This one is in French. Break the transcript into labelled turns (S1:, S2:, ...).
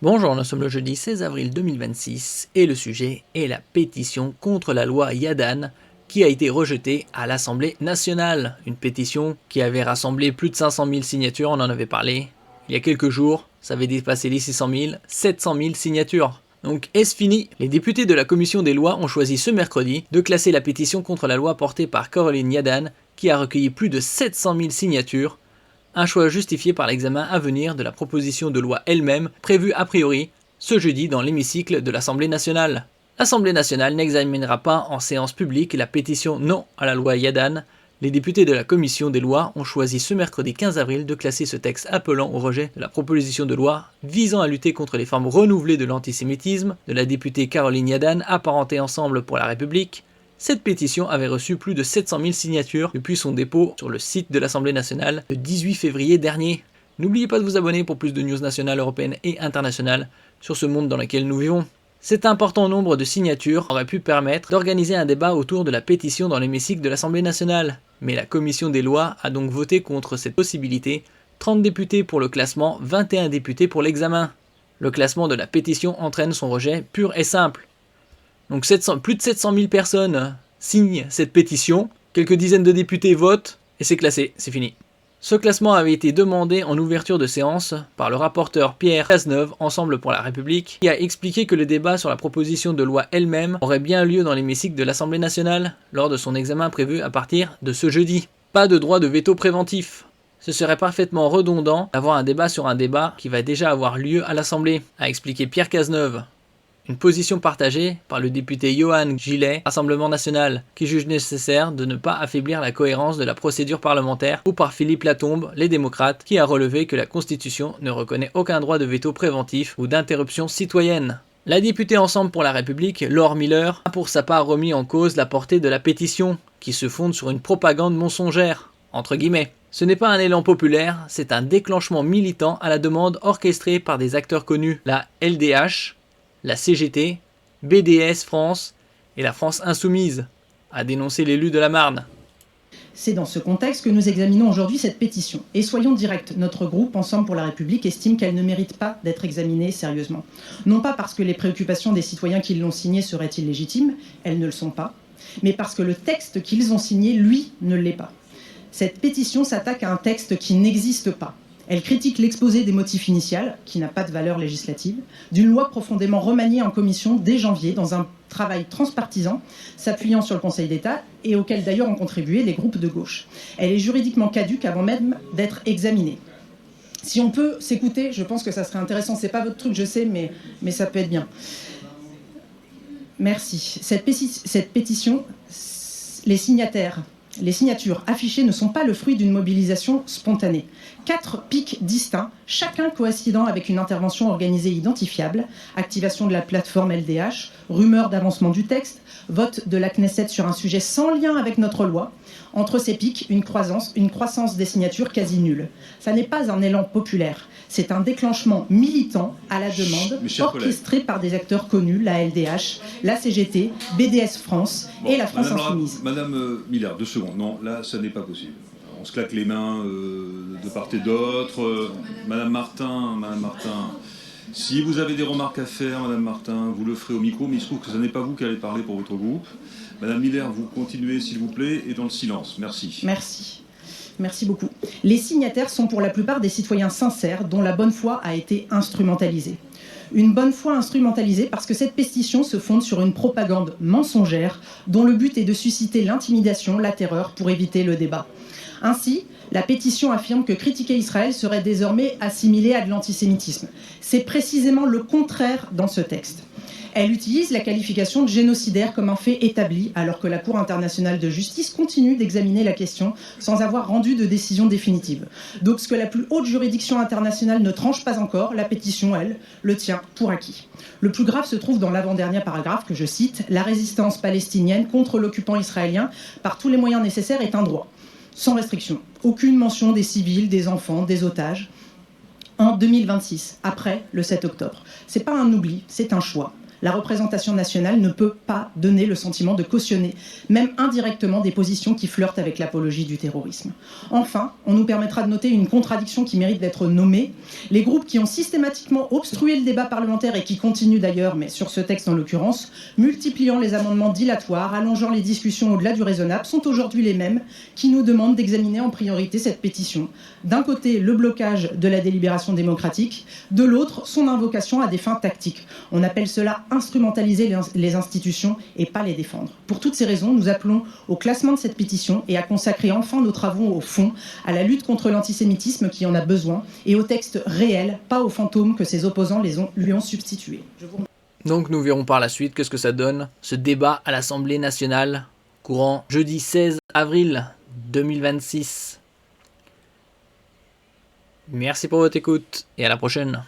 S1: Bonjour, nous sommes le jeudi 16 avril 2026 et le sujet est la pétition contre la loi Yadan qui a été rejetée à l'Assemblée nationale. Une pétition qui avait rassemblé plus de 500 000 signatures, on en avait parlé il y a quelques jours, ça avait dépassé les 600 000, 700 000 signatures. Donc est-ce fini? Les députés de la commission des lois ont choisi ce mercredi de classer la pétition contre la loi portée par Caroline Yadan qui a recueilli plus de 700 000 signatures. Un choix justifié par l'examen à venir de la proposition de loi elle-même, prévue a priori ce jeudi dans l'hémicycle de l'Assemblée nationale. L'Assemblée nationale n'examinera pas en séance publique la pétition non à la loi Yadan. Les députés de la commission des lois ont choisi ce mercredi 15 avril de classer ce texte appelant au rejet de la proposition de loi visant à lutter contre les formes renouvelées de l'antisémitisme de la députée Caroline Yadan, apparentée Ensemble pour la République. Cette pétition avait reçu plus de 700 000 signatures depuis son dépôt sur le site de l'Assemblée nationale le 18 février dernier. N'oubliez pas de vous abonner pour plus de news nationales, européennes et internationales sur ce monde dans lequel nous vivons. Cet important nombre de signatures aurait pu permettre d'organiser un débat autour de la pétition dans l'hémicycle de l'Assemblée nationale. Mais la commission des lois a donc voté contre cette possibilité, 30 députés pour le classement, 21 députés pour l'examen. Le classement de la pétition entraîne son rejet pur et simple. Donc plus de 700 000 personnes signent cette pétition, quelques dizaines de députés votent, et c'est classé, c'est fini. Ce classement avait été demandé en ouverture de séance par le rapporteur Pierre Cazeneuve, Ensemble pour la République, qui a expliqué que le débat sur la proposition de loi elle-même aurait bien lieu dans l'hémicycle de l'Assemblée nationale, lors de son examen prévu à partir de ce jeudi. Pas de droit de veto préventif. Ce serait parfaitement redondant d'avoir un débat sur un débat qui va déjà avoir lieu à l'Assemblée, a expliqué Pierre Cazeneuve. Une position partagée par le député Johan Gillet, Rassemblement national, qui juge nécessaire de ne pas affaiblir la cohérence de la procédure parlementaire, ou par Philippe Latombe, les démocrates, qui a relevé que la Constitution ne reconnaît aucun droit de veto préventif ou d'interruption citoyenne. La députée Ensemble pour la République, Laure Miller, a pour sa part remis en cause la portée de la pétition, qui se fonde sur une propagande mensongère, entre guillemets. Ce n'est pas un élan populaire, c'est un déclenchement militant à la demande orchestré par des acteurs connus, la LDH, la CGT, BDS France et la France Insoumise, a dénoncé l'élu de la Marne.
S2: C'est dans ce contexte que nous examinons aujourd'hui cette pétition. Et soyons directs, notre groupe, Ensemble pour la République, estime qu'elle ne mérite pas d'être examinée sérieusement. Non pas parce que les préoccupations des citoyens qui l'ont signée seraient illégitimes, elles ne le sont pas, mais parce que le texte qu'ils ont signé, lui, ne l'est pas. Cette pétition s'attaque à un texte qui n'existe pas. Elle critique l'exposé des motifs initial, qui n'a pas de valeur législative, d'une loi profondément remaniée en commission dès janvier dans un travail transpartisan, s'appuyant sur le Conseil d'État et auquel d'ailleurs ont contribué les groupes de gauche. Elle est juridiquement caduque avant même d'être examinée. Si on peut s'écouter, je pense que ça serait intéressant. C'est pas votre truc, je sais, mais ça peut être bien. Merci. Cette pétition, les signatures affichées ne sont pas le fruit d'une mobilisation spontanée. 4 pics distincts, chacun coïncidant avec une intervention organisée identifiable, activation de la plateforme LDH, rumeur d'avancement du texte, vote de la Knesset sur un sujet sans lien avec notre loi. Entre ces pics, une croissance des signatures quasi nulle. Ça n'est pas un élan populaire, c'est un déclenchement militant à la demande, orchestré par des acteurs connus, la LDH, la CGT, BDS France et la France Insoumise.
S3: Madame Miller, 2 secondes. Non, là, ça n'est pas possible. On se claque les mains de part et d'autre. Madame Martin, si vous avez des remarques à faire, Madame Martin, vous le ferez au micro, mais il se trouve que ce n'est pas vous qui allez parler pour votre groupe. Madame Miller, vous continuez, s'il vous plaît, et dans le silence. Merci.
S2: Merci beaucoup. Les signataires sont pour la plupart des citoyens sincères dont la bonne foi a été instrumentalisée. Une bonne foi instrumentalisée parce que cette pétition se fonde sur une propagande mensongère dont le but est de susciter l'intimidation, la terreur pour éviter le débat. Ainsi, la pétition affirme que critiquer Israël serait désormais assimilé à de l'antisémitisme. C'est précisément le contraire dans ce texte. Elle utilise la qualification de génocidaire comme un fait établi, alors que la Cour internationale de justice continue d'examiner la question sans avoir rendu de décision définitive. Donc ce que la plus haute juridiction internationale ne tranche pas encore, la pétition, elle, le tient pour acquis. Le plus grave se trouve dans l'avant-dernier paragraphe que je cite « La résistance palestinienne contre l'occupant israélien par tous les moyens nécessaires est un droit ». Sans restriction. Aucune mention des civils, des enfants, des otages. En 2026, après le 7 octobre. C'est pas un oubli, c'est un choix. La représentation nationale ne peut pas donner le sentiment de cautionner, même indirectement, des positions qui flirtent avec l'apologie du terrorisme. Enfin, on nous permettra de noter une contradiction qui mérite d'être nommée. Les groupes qui ont systématiquement obstrué le débat parlementaire et qui continuent d'ailleurs, mais sur ce texte en l'occurrence, multipliant les amendements dilatoires, allongeant les discussions au-delà du raisonnable, sont aujourd'hui les mêmes qui nous demandent d'examiner en priorité cette pétition. D'un côté, le blocage de la délibération démocratique, de l'autre, son invocation à des fins tactiques. On appelle cela instrumentaliser les institutions et pas les défendre. Pour toutes ces raisons, nous appelons au classement de cette pétition et à consacrer enfin nos travaux au fond, à la lutte contre l'antisémitisme qui en a besoin et aux textes réels, pas aux fantômes que ses opposants lui ont substitués.
S1: Donc nous verrons par la suite qu'est-ce que ça donne, ce débat à l'Assemblée nationale, courant jeudi 16 avril 2026. Merci pour votre écoute et à la prochaine.